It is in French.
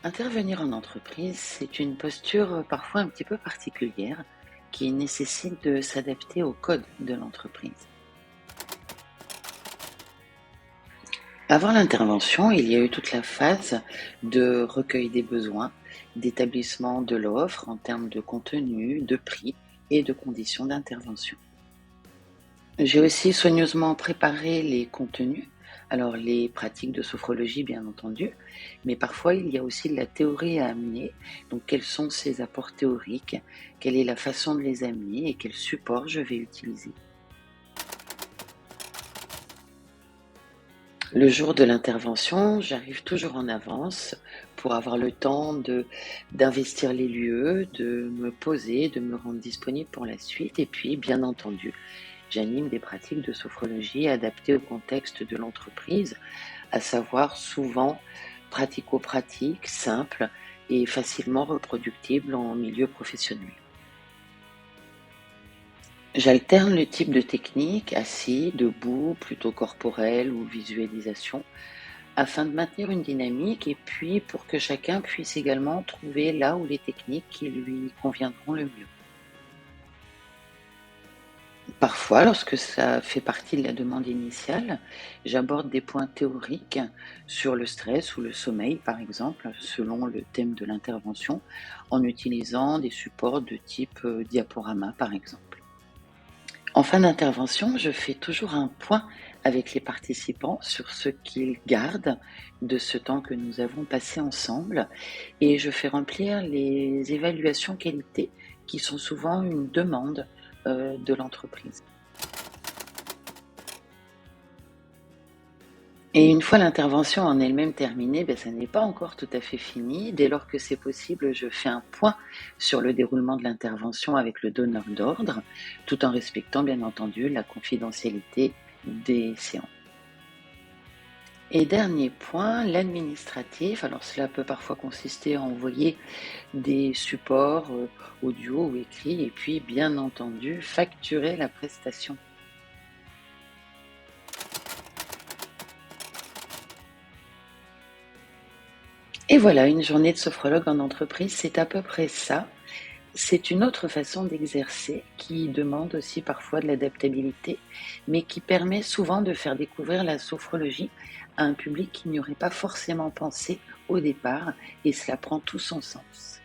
Intervenir en entreprise, c'est une posture parfois un petit peu particulière qui nécessite de s'adapter au code de l'entreprise. Avant l'intervention, il y a eu toute la phase de recueil des besoins, d'établissement de l'offre en termes de contenu, de prix et de conditions d'intervention. J'ai aussi soigneusement préparé les contenus, alors les pratiques de sophrologie bien entendu, mais parfois il y a aussi de la théorie à amener. Donc quels sont ces apports théoriques, quelle est la façon de les amener et quel support je vais utiliser. Le jour de l'intervention, j'arrive toujours en avance pour avoir le temps d'investir les lieux, de me poser, de me rendre disponible pour la suite et puis bien entendu, j'anime des pratiques de sophrologie adaptées au contexte de l'entreprise, à savoir souvent pratico-pratiques, simples et facilement reproductibles en milieu professionnel. J'alterne le type de technique, assis, debout, plutôt corporel ou visualisation, afin de maintenir une dynamique et puis pour que chacun puisse également trouver là où les techniques qui lui conviendront le mieux. Parfois, lorsque ça fait partie de la demande initiale, j'aborde des points théoriques sur le stress ou le sommeil, par exemple, selon le thème de l'intervention, en utilisant des supports de type diaporama, par exemple. En fin d'intervention, je fais toujours un point avec les participants sur ce qu'ils gardent de ce temps que nous avons passé ensemble et je fais remplir les évaluations qualité qui sont souvent une demande de l'entreprise. Et une fois l'intervention en elle-même terminée, ça n'est pas encore tout à fait fini. Dès lors que c'est possible, je fais un point sur le déroulement de l'intervention avec le donneur d'ordre, tout en respectant bien entendu la confidentialité des séances. Et dernier point, l'administratif. Alors cela peut parfois consister à envoyer des supports audio ou écrits et puis bien entendu facturer la prestation. Et voilà, une journée de sophrologue en entreprise, c'est à peu près ça. C'est une autre façon d'exercer qui demande aussi parfois de l'adaptabilité, mais qui permet souvent de faire découvrir la sophrologie à un public qui n'y aurait pas forcément pensé au départ, et cela prend tout son sens.